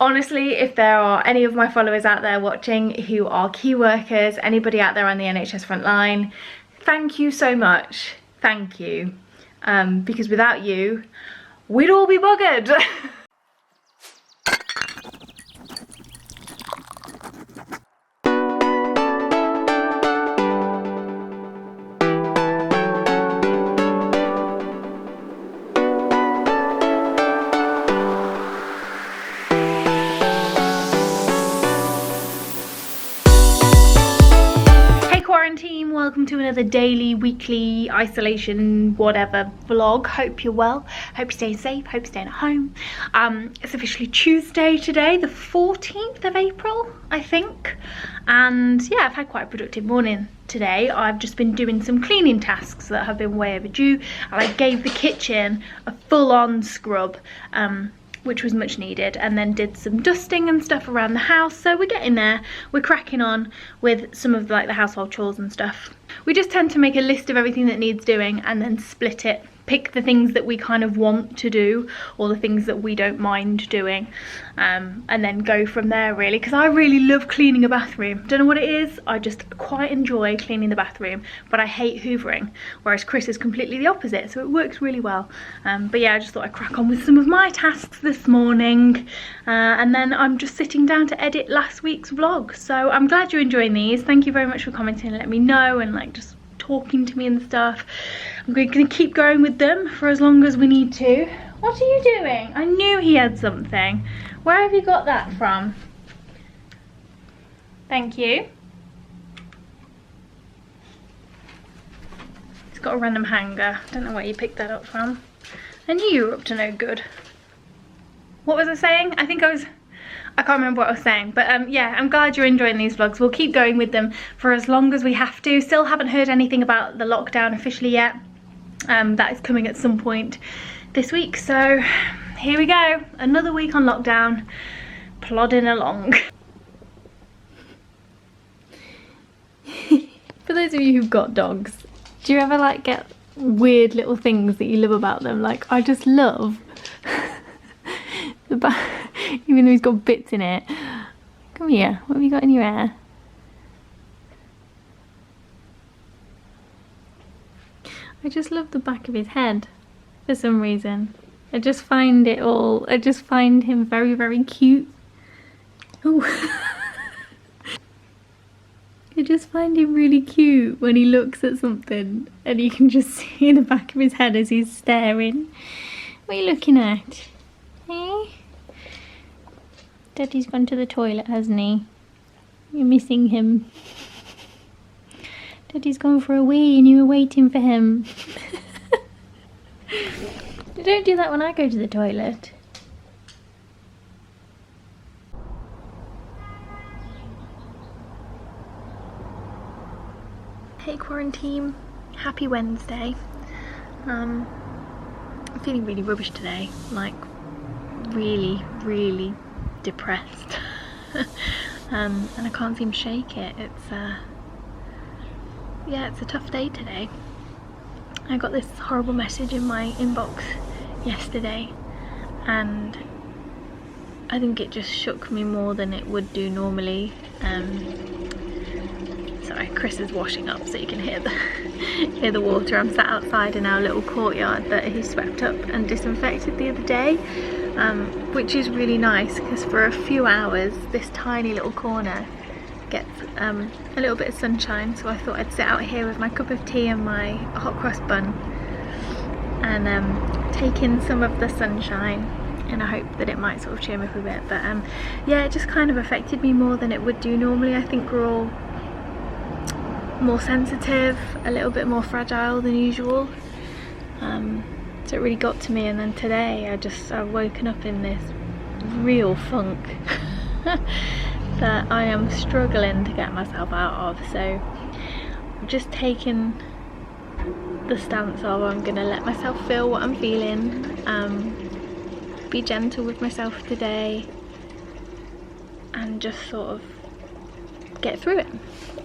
Honestly, if there are any of my followers out there watching who are key workers, anybody out there on the NHS front line, thank you so much. Thank you. Because without you, we'd all be buggered. Team, welcome to another daily, weekly, isolation, whatever vlog. Hope you're well, hope you're staying safe, hope you're staying at home. It's officially Tuesday today, the 14th of April, I think. And yeah, I've had quite a productive morning today. I've just been doing some cleaning tasks that have been way overdue, and I gave the kitchen a full-on scrub, which was much needed, and then did some dusting and stuff around the house. So we're getting there, we're cracking on with some of the household chores and stuff. We just tend to make a list of everything that needs doing and then split it, pick the things that we kind of want to do or the things that we don't mind doing, and then go from there really, because I really love cleaning a bathroom. Don't know what it is, I just quite enjoy cleaning the bathroom, but I hate hoovering, whereas Chris is completely the opposite, so it works really well. But yeah, I just thought I'd crack on with some of my tasks this morning, and then I'm just sitting down to edit last week's vlog. So I'm glad you're enjoying these. Thank you very much for commenting and letting me know and just talking to me and stuff. I'm going to keep going with them for as long as we need to. What are you doing? I knew he had something. Where have you got that from? Thank you. It's got a random hanger. I don't know where you picked that up from. I knew you were up to no good. What was I saying? I can't remember what I was saying, but yeah, I'm glad you're enjoying these vlogs. We'll keep going with them for as long as we have to. Still haven't heard anything about the lockdown officially yet. That is coming at some point this week, so here we go. Another week on lockdown, plodding along. For those of you who've got dogs, do you ever get weird little things that you love about them? I just love the back, even though he's got bits in it. Come here, what have you got in your hair? I just love the back of his head for some reason. I just find him very, very cute. Oh. I just find him really cute when he looks at something and you can just see the back of his head as he's staring. What are you looking at? Eh? Daddy's gone to the toilet, hasn't he? You're missing him. Daddy's gone for a wee and you were waiting for him. Don't do that when I go to the toilet. Hey quarantine, happy Wednesday. I'm feeling really rubbish today, really depressed. And I can't seem to shake it. Yeah, it's a tough day today. I got this horrible message in my inbox yesterday, and I think it just shook me more than it would do normally. Sorry, Chris is washing up, so you can hear the water. I'm sat outside in our little courtyard that he swept up and disinfected the other day, which is really nice because for a few hours this tiny little corner gets a little bit of sunshine, so I thought I'd sit out here with my cup of tea and my hot cross bun and take in some of the sunshine, and I hope that it might sort of cheer me up a bit. But yeah, it just kind of affected me more than it would do normally. I think we're all more sensitive, a little bit more fragile than usual, so it really got to me. And then today I've woken up in this real funk that I am struggling to get myself out of. So I've just taken the stance of I'm gonna let myself feel what I'm feeling, be gentle with myself today, and just sort of get through it,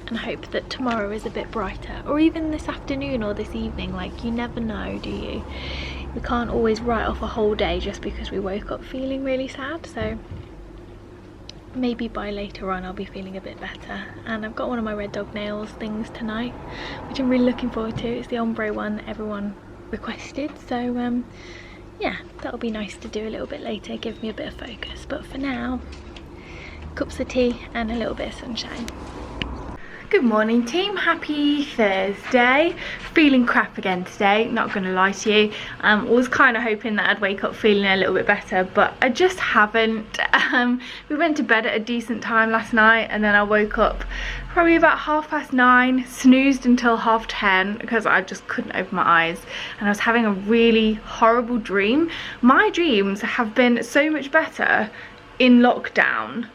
and hope that tomorrow is a bit brighter, or even this afternoon or this evening. You never know, do you? We can't always write off a whole day just because we woke up feeling really sad. So maybe by later on I'll be feeling a bit better. And I've got one of my red dog nails things tonight, which I'm really looking forward to. It's the ombre one that everyone requested, so yeah, that'll be nice to do a little bit later, give me a bit of focus. But for now, cups of tea and a little bit of sunshine. Good morning team, happy Thursday. Feeling crap again today, not gonna lie to you. Was kind of hoping that I'd wake up feeling a little bit better, but I just haven't. We went to bed at a decent time last night, and then I woke up probably about 9:30, snoozed until 10:30 because I just couldn't open my eyes, and I was having a really horrible dream. My dreams have been so much better in lockdown.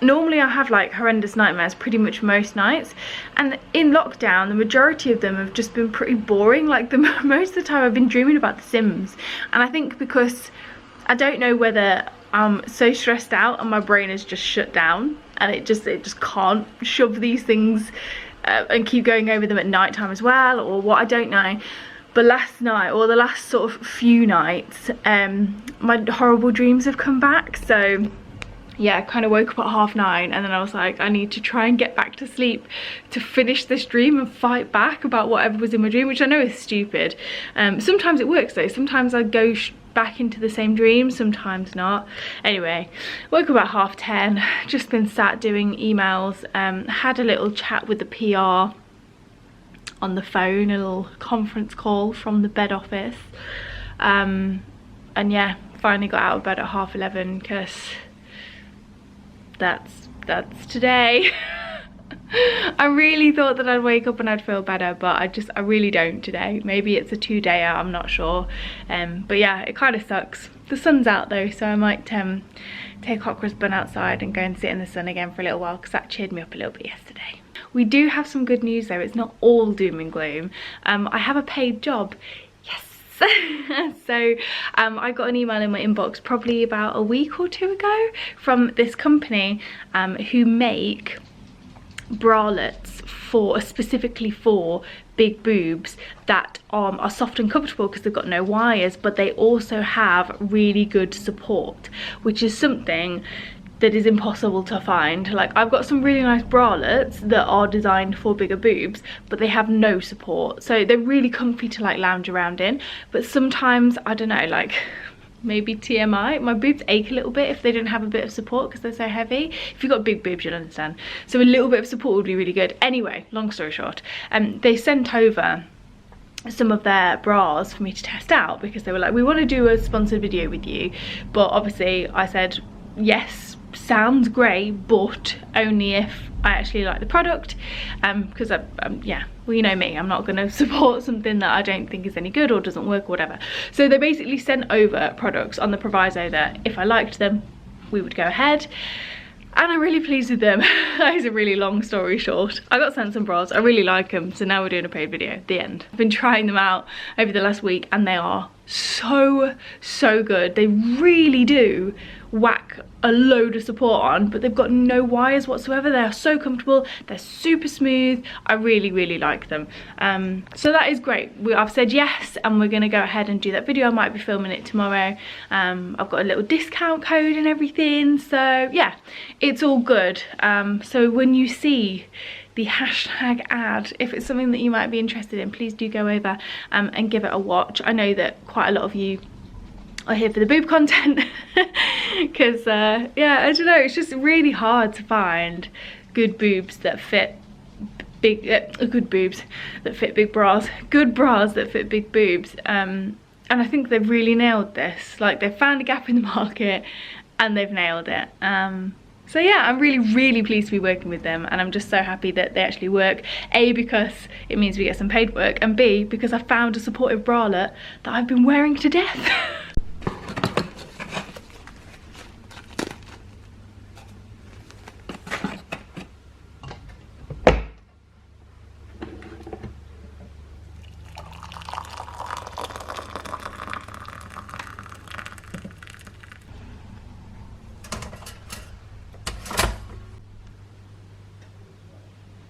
Normally I have like horrendous nightmares pretty much most nights, and in lockdown the majority of them have just been pretty boring. Like most of the time I've been dreaming about The Sims, and I think because I don't know whether I'm so stressed out and my brain is just shut down and it just can't shove these things and keep going over them at night time as well, or what, I don't know. But last night, or the last sort of few nights, my horrible dreams have come back. So yeah, I kind of woke up at 9:30, and then I was like, I need to try and get back to sleep to finish this dream and fight back about whatever was in my dream, which I know is stupid. Sometimes it works though. Sometimes I go back into the same dream, sometimes not. Anyway, woke up at 10:30, just been sat doing emails, had a little chat with the PR on the phone, a little conference call from the bed office, and yeah, finally got out of bed at 11:30 because that's today. I really thought that I'd wake up and I'd feel better, but I really don't today. Maybe it's a 2-dayer, I'm not sure. But yeah, it kind of sucks. The sun's out though, so I might take Hockra's bun outside and go and sit in the sun again for a little while, because that cheered me up a little bit yesterday. We do have some good news though. It's not all doom and gloom. I have a paid job. Yes. So I got an email in my inbox probably about a week or 2 ago from this company who make bralettes specifically for big boobs that are soft and comfortable because they've got no wires, but they also have really good support, which is something that is impossible to find. Like, I've got some really nice bralettes that are designed for bigger boobs, but they have no support, so they're really comfy to like lounge around in. But sometimes, I don't know, like maybe TMI, my boobs ache a little bit if they don't have a bit of support because they're so heavy. If you've got big boobs, you'll understand. So a little bit of support would be really good. Anyway, long story short, they sent over some of their bras for me to test out because they were like, we want to do a sponsored video with you. But obviously I said, yes, sounds great, but only if I actually like the product, because yeah, well, you know me, I'm not going to support something that I don't think is any good or doesn't work or whatever. So they basically sent over products on the proviso that if I liked them, we would go ahead. And I'm really pleased with them. That is a really long story short. I got sent some bras, I really like them, so now we're doing a paid video, the end. I've been trying them out over the last week and they are so good. They really do whack a load of support on, but they've got no wires whatsoever. They are so comfortable, they're super smooth. I really like them. So that is great. I've said yes, and we're gonna go ahead and do that video. I might be filming it tomorrow. I've got a little discount code and everything, so yeah, it's all good. So when you see the hashtag ad, if it's something that you might be interested in, please do go over and give it a watch. I know that quite a lot of you are here for the boob content because yeah, I don't know, it's just really hard to find good boobs that fit big good boobs that fit big bras, good bras that fit big boobs, and I think they've really nailed this. Like, they've found a gap in the market and they've nailed it. So yeah, I'm really pleased to be working with them, and I'm just so happy that they actually work. A, because it means we get some paid work, and B, because I found a supportive bralette that I've been wearing to death.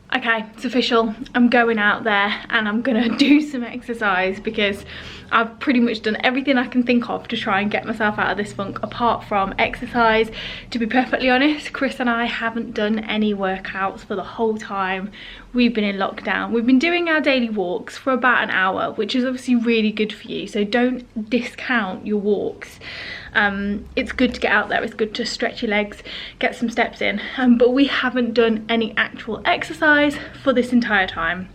I Okay, it's official. I'm going out there and I'm gonna do some exercise because I've pretty much done everything I can think of to try and get myself out of this funk apart from exercise. To be perfectly honest, Chris and I haven't done any workouts for the whole time we've been in lockdown. We've been doing our daily walks for about an hour, which is obviously really good for you, so don't discount your walks. It's good to get out there, it's good to stretch your legs, get some steps in, but we haven't done any actual exercise for this entire time.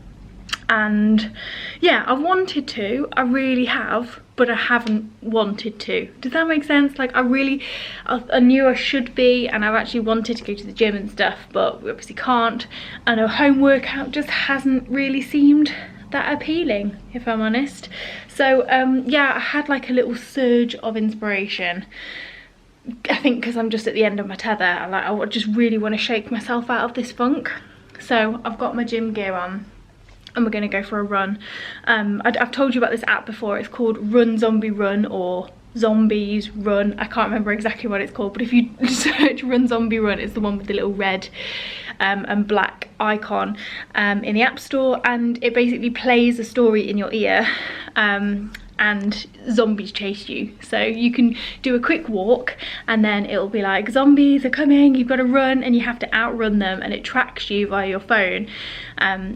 And yeah, I've wanted to, I really have, but I haven't wanted to. Does that make sense? Like I knew I should be, and I've actually wanted to go to the gym and stuff, but we obviously can't. And a home workout just hasn't really seemed that appealing, if I'm honest. So yeah, I had like a little surge of inspiration. I think because I'm just at the end of my tether, I just really want to shake myself out of this funk. So I've got my gym gear on and we're going to go for a run. I've told you about this app before. It's called Run Zombie Run, or Zombies Run. I can't remember exactly what it's called, but if you search Run Zombie Run, it's the one with the little red and black icon in the App Store, and it basically plays a story in your ear and zombies chase you. So you can do a quick walk and then it'll be like, zombies are coming, you've got to run, and you have to outrun them, and it tracks you via your phone.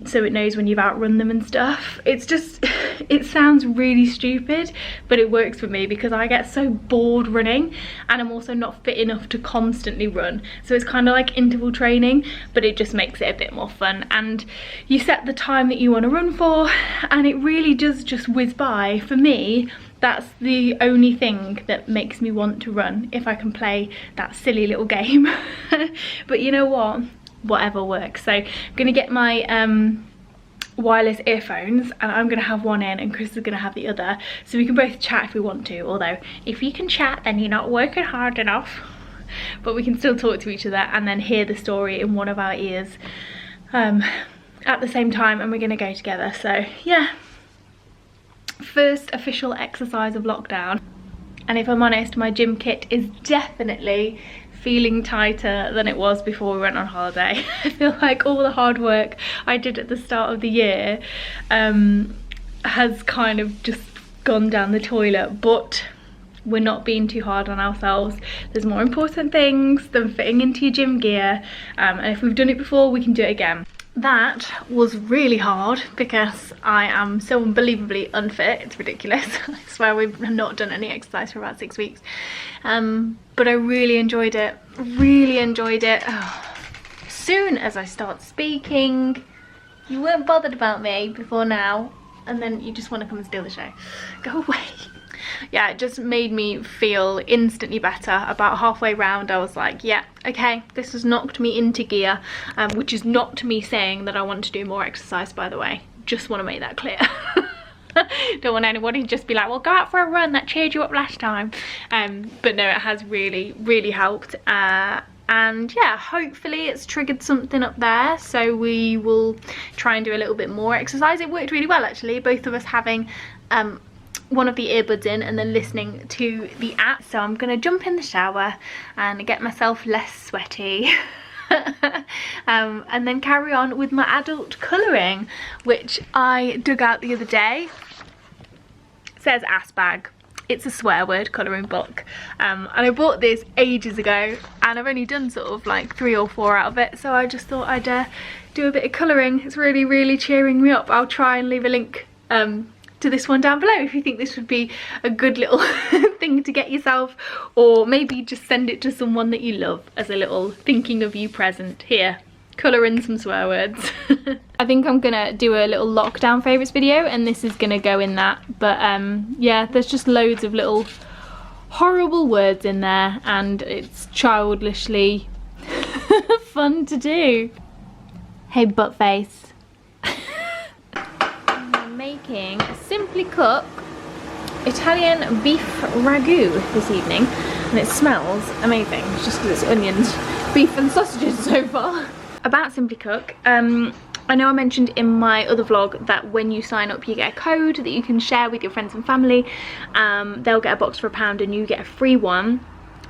So it knows when you've outrun them and stuff. It's just, it sounds really stupid, but it works for me because I get so bored running, and I'm also not fit enough to constantly run. So it's kind of like interval training, but it just makes it a bit more fun. And you set the time that you want to run for, and it really does just whiz by. For me, that's the only thing that makes me want to run, if I can play that silly little game. But you know what, whatever works. So I'm gonna get my wireless earphones, and I'm gonna have one in and Chris is gonna have the other, so we can both chat if we want to. Although if you can chat, then you're not working hard enough. But we can still talk to each other and then hear the story in one of our ears at the same time, and we're gonna go together. So yeah, first official exercise of lockdown. And if I'm honest, my gym kit is definitely feeling tighter than it was before we went on holiday. I feel like all the hard work I did at the start of the year has kind of just gone down the toilet, but we're not being too hard on ourselves. There's more important things than fitting into your gym gear, and if we've done it before, we can do it again. That was really hard because I am so unbelievably unfit, it's ridiculous. I swear we've not done any exercise for about 6 weeks, but I really enjoyed it, Oh. As soon as I start speaking, you weren't bothered about me before now, and then you just want to come and steal the show. Go away. Yeah, it just made me feel instantly better. About halfway round I was like, yeah, okay, this has knocked me into gear, which is not me saying that I want to do more exercise, by the way. Just want to make that clear. Don't want anybody to just be like, well, go out for a run, that cheered you up last time. But no, it has really helped. And yeah, hopefully it's triggered something up there, so we will try and do a little bit more exercise. It worked really well actually, both of us having one of the earbuds in and then listening to the app. So I'm gonna jump in the shower and get myself less sweaty and then carry on with my adult colouring, which I dug out the other day. It says ass bag. It's a swear word colouring book, and I bought this ages ago, and I've only done sort of like 3 or 4 out of it, so I just thought I'd do a bit of colouring. It's really cheering me up. I'll try and leave a link to this one down below if you think this would be a good little thing to get yourself, or maybe just send it to someone that you love as a little thinking of you present. Here, colour in some swear words. I think I'm gonna do a little lockdown favourites video, and this is gonna go in that, but yeah, there's just loads of little horrible words in there, and it's childishly fun to do. Hey butt face. I'm making a Simply Cook Italian beef ragu this evening, and it smells amazing. It's just because it's onions, beef and sausages so far. About Simply Cook, I know I mentioned in my other vlog that when you sign up you get a code that you can share with your friends and family. They'll get a box for £1 and you get a free one.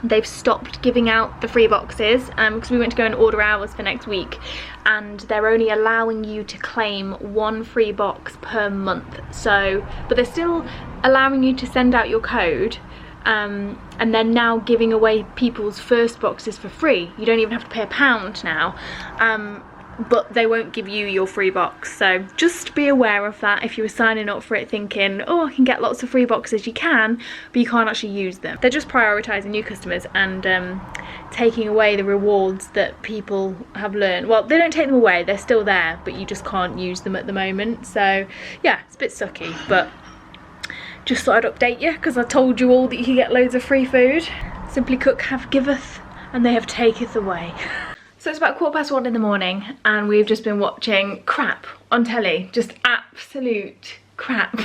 they've stopped giving out the free boxes because we went to go and order ours for next week, and they're only allowing you to claim 1 free box per month. So, but they're still allowing you to send out your code, and they're now giving away people's first boxes for free. You don't even have to pay £1 now, but they won't give you your free box. So just be aware of that if you were signing up for it thinking, oh, I can get lots of free boxes. You can, but you can't actually use them. They're just prioritising new customers and taking away the rewards that people have learned. Well, they don't take them away, they're still there, but you just can't use them at the moment. So yeah, it's a bit sucky, but just thought I'd update you because I told you all that you can get loads of free food. Simply Cook have giveth and they have taketh away. So it's about 1:15 in the morning and we've just been watching crap on telly, just absolute crap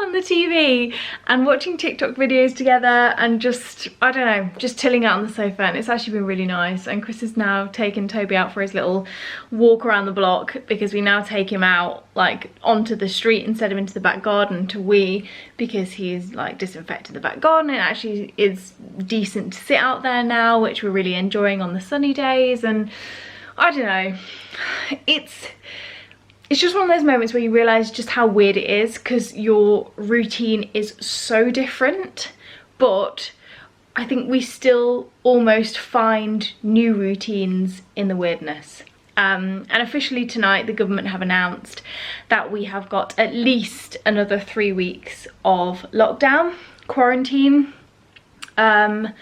on the TV, and watching TikTok videos together and just, I don't know, just chilling out on the sofa, and it's actually been really nice. And Chris has now taken Toby out for his little walk around the block because we now take him out like onto the street instead of into the back garden to wee, because he's like disinfected the back garden and actually is decent to sit out there now, which we're really enjoying on the sunny days. And I don't know, it's just one of those moments where you realise just how weird it is, because your routine is so different, but I think we still almost find new routines in the weirdness. And officially tonight the government have announced that we have got at least another 3 weeks of lockdown, quarantine. So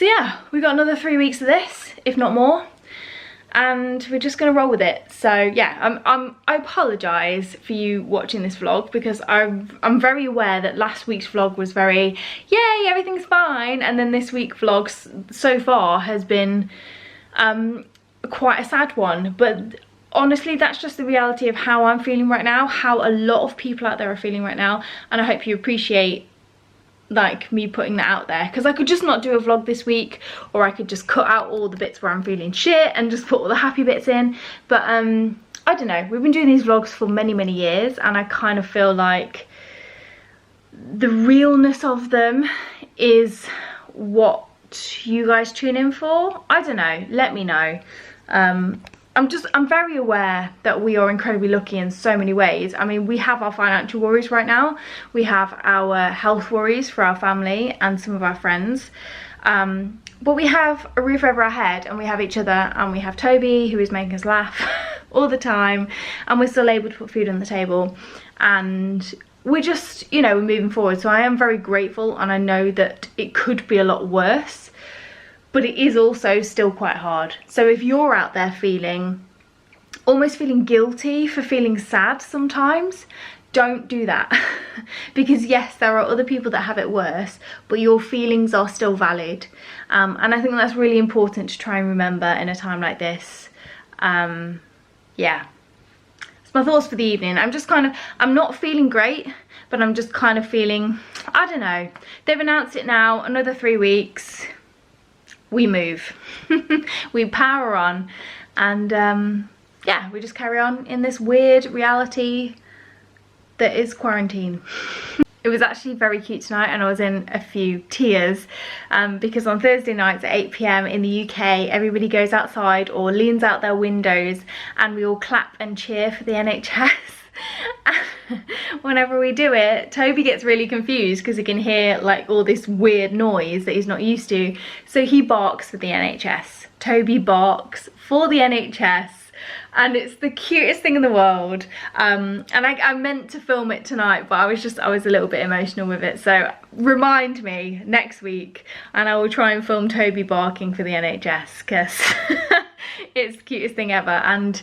yeah, we got another 3 weeks of this, if not more, and we're just gonna roll with it. So yeah, I apologise for you watching this vlog, because I'm very aware that last week's vlog was very yay, everything's fine, and then this week's vlog so far has been quite a sad one. But honestly, that's just the reality of how I'm feeling right now, how a lot of people out there are feeling right now, and I hope you appreciate like me putting that out there, because I could just not do a vlog this week, or I could just cut out all the bits where I'm feeling shit and just put all the happy bits in. But I don't know, we've been doing these vlogs for many years, and I kind of feel like the realness of them is what you guys tune in for. I don't know, let me know. I'm very aware that we are incredibly lucky in so many ways. I mean, we have our financial worries right now, we have our health worries for our family and some of our friends, but we have a roof over our head, and we have each other, and we have Toby, who is making us laugh all the time, and we're still able to put food on the table, and we're just, you know, we're moving forward. So I am very grateful, and I know that it could be a lot worse, but it is also still quite hard. So if you're out there almost feeling guilty for feeling sad sometimes, don't do that. Because yes, there are other people that have it worse, but your feelings are still valid. And I think that's really important to try and remember in a time like this. Yeah. It's my thoughts for the evening. I'm not feeling great, but I'm just kind of feeling, I don't know. They've announced it now, another 3 weeks. We move. We power on, and yeah, we just carry on in this weird reality that is quarantine. It was actually very cute tonight, and I was in a few tears because on Thursday nights at 8 PM in the UK, everybody goes outside or leans out their windows, and we all clap and cheer for the NHS. Whenever we do it, Toby gets really confused because he can hear like all this weird noise that he's not used to, so he barks for the NHS. Toby barks for the NHS, and it's the cutest thing in the world. And I meant to film it tonight, but I was a little bit emotional with it, so remind me next week and I will try and film Toby barking for the NHS, because it's the cutest thing ever. And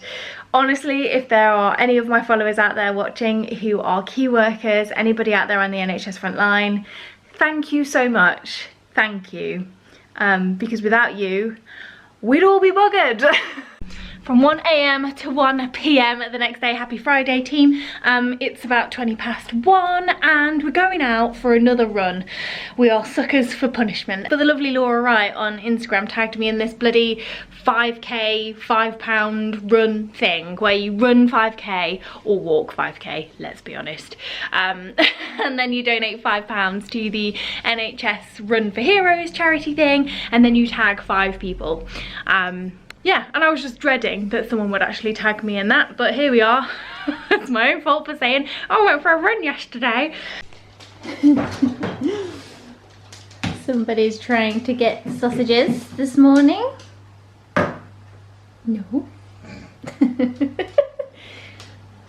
honestly, if there are any of my followers out there watching who are key workers, anybody out there on the NHS front line, thank you so much. Thank you. Because without you, we'd all be buggered. from 1 AM to 1 PM the next day. Happy Friday, team. It's about 1:20 and we're going out for another run. We are suckers for punishment. But the lovely Laura Wright on Instagram tagged me in this bloody 5k, £5 run thing where you run 5k or walk 5k, let's be honest. And then you donate £5 to the NHS Run for Heroes charity thing, and then you tag 5 people. Yeah, and I was just dreading that someone would actually tag me in that, but here we are. It's my own fault for saying, oh, I went for a run yesterday. Somebody's trying to get sausages this morning. No.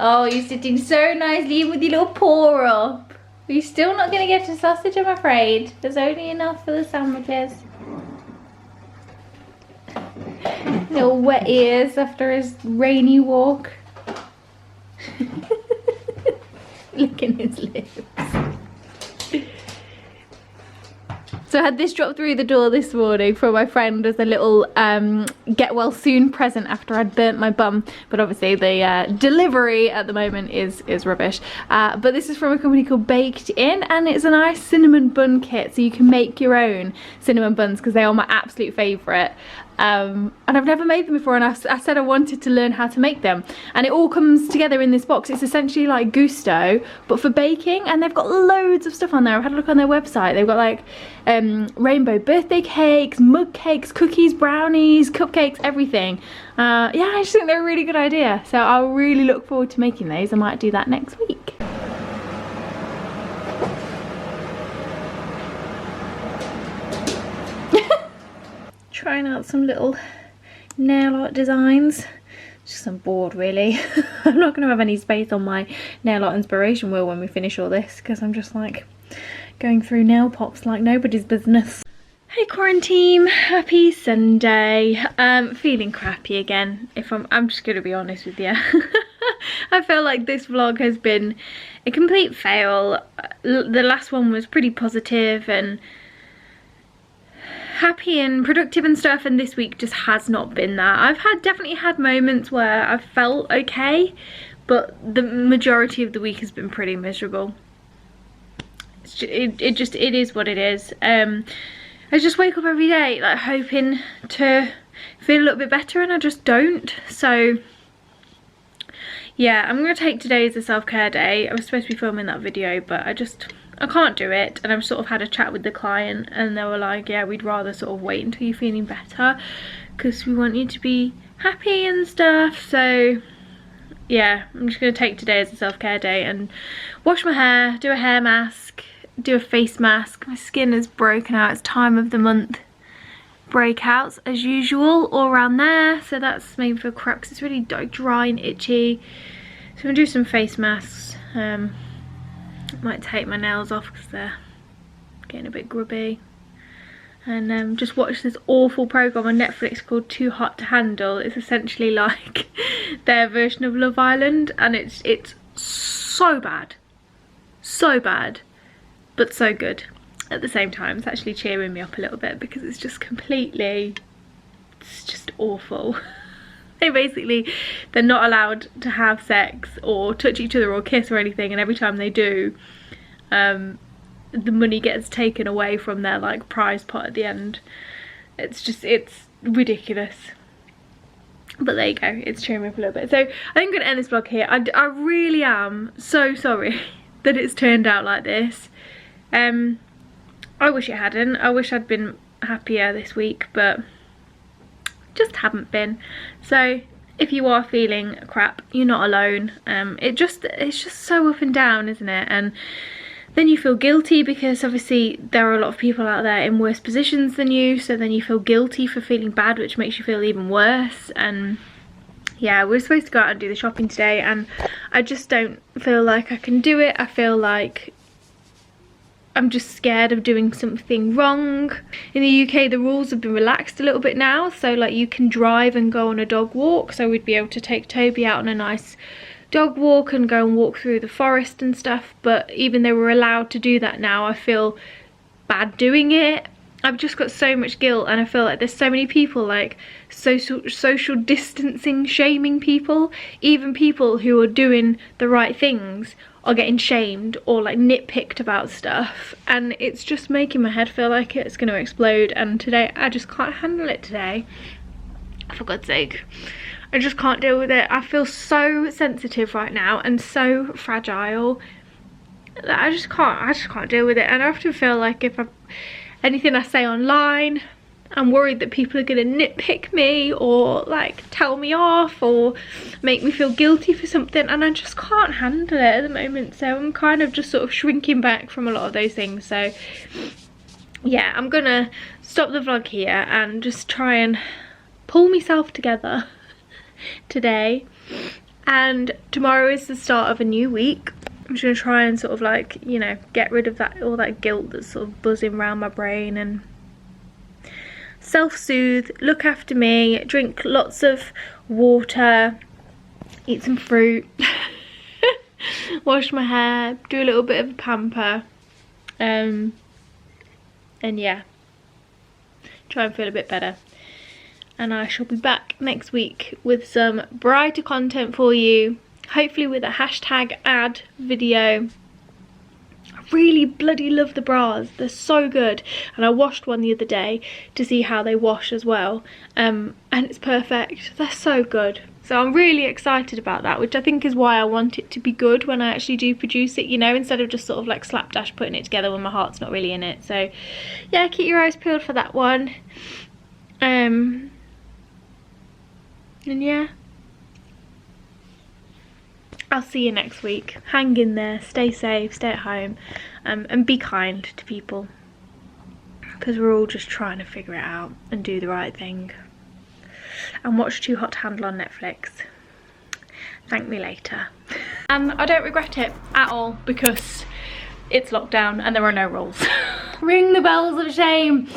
Oh, you're sitting so nicely in with your little paw up. You're still not going to get a sausage, I'm afraid. There's only enough for the sandwiches. Little wet ears after his rainy walk. Licking his lips. So I had this dropped through the door this morning from my friend as a little get well soon present after I'd burnt my bum. But obviously the delivery at the moment is rubbish. But this is from a company called Baked In, and it's a nice cinnamon bun kit, so you can make your own cinnamon buns because they are my absolute favourite. And I've never made them before, and I said I wanted to learn how to make them, and it all comes together in this box. It's essentially like Gusto but for baking, and they've got loads of stuff on there. I've had a look on their website. They've got like rainbow birthday cakes, mug cakes, cookies, brownies, cupcakes, everything. Yeah, I just think they're a really good idea, so I'll really look forward to making those. I might do that next week. Trying out some little nail art designs. Just I'm bored, really. I'm not going to have any space on my nail art inspiration wheel when we finish all this, because I'm just like going through nail pops like nobody's business. Hey quarantine, happy Sunday. Feeling crappy again, if I'm just going to be honest with you. I feel like this vlog has been a complete fail. The last one was pretty positive and happy and productive and stuff, and this week just has not been that. I've definitely had moments where I've felt okay, but the majority of the week has been pretty miserable. It is what it is. I just wake up every day like hoping to feel a little bit better, and I just don't. So yeah, I'm gonna take today as a self-care day. I was supposed to be filming that video, but I can't do it, and I've sort of had a chat with the client, and they were like, yeah, we'd rather sort of wait until you're feeling better because we want you to be happy and stuff. So yeah, I'm just going to take today as a self-care day and wash my hair, do a hair mask, do a face mask. My skin is broken out. It's time of the month breakouts as usual all around there, so that's made for cracks. It's really dry and itchy, so I'm going to do some face masks. Might take my nails off because they're getting a bit grubby, and just watch this awful program on Netflix called Too Hot to Handle. It's essentially like their version of Love Island, and it's so bad, but so good at the same time. It's actually cheering me up a little bit because it's just awful. They're not allowed to have sex or touch each other or kiss or anything, and every time they do, the money gets taken away from their like prize pot at the end. It's ridiculous. But there you go, it's cheering me up a little bit. So I think I'm going to end this vlog here. I really am so sorry that it's turned out like this. I wish it hadn't. I wish I'd been happier this week, but just haven't been. So if you are feeling crap, you're not alone. It's just so up and down, isn't it? And then you feel guilty because obviously there are a lot of people out there in worse positions than you, so then you feel guilty for feeling bad, which makes you feel even worse. And yeah, we're supposed to go out and do the shopping today, and I just don't feel like I can do it. I feel like I'm just scared of doing something wrong. In the UK, the rules have been relaxed a little bit now, so like you can drive and go on a dog walk, so we'd be able to take Toby out on a nice dog walk and go and walk through the forest and stuff. But even though we're allowed to do that now, I feel bad doing it. I've just got so much guilt, and I feel like there's so many people like social distancing shaming people. Even people who are doing the right things are getting shamed or like nitpicked about stuff, and it's just making my head feel like it's going to explode. And today I just can't handle it today, for God's sake. I just can't deal with it. I feel so sensitive right now and so fragile that I just can't deal with it. And I often feel like if anything I say online, I'm worried that people are going to nitpick me or like tell me off or make me feel guilty for something, and I just can't handle it at the moment. So I'm kind of just sort of shrinking back from a lot of those things. So yeah, I'm gonna stop the vlog here and just try and pull myself together today. And tomorrow is the start of a new week. I'm just gonna try and sort of like, you know, get rid of that, all that guilt that's sort of buzzing around my brain, and self-soothe, look after me, drink lots of water, eat some fruit, wash my hair, do a little bit of a pamper, and yeah, try and feel a bit better. And I shall be back next week with some brighter content for you. Hopefully with a hashtag ad video. I really bloody love the bras. They're so good. And I washed one the other day to see how they wash as well. And it's perfect. They're so good. So I'm really excited about that, which I think is why I want it to be good when I actually do produce it, you know, instead of just sort of like slapdash putting it together when my heart's not really in it. So yeah, keep your eyes peeled for that one. And yeah, I'll see you next week. Hang in there, stay safe, stay at home, and be kind to people, because we're all just trying to figure it out and do the right thing. And watch Too Hot to Handle on Netflix. Thank me later. I don't regret it at all, because it's lockdown and there are no rules. Ring the bells of shame.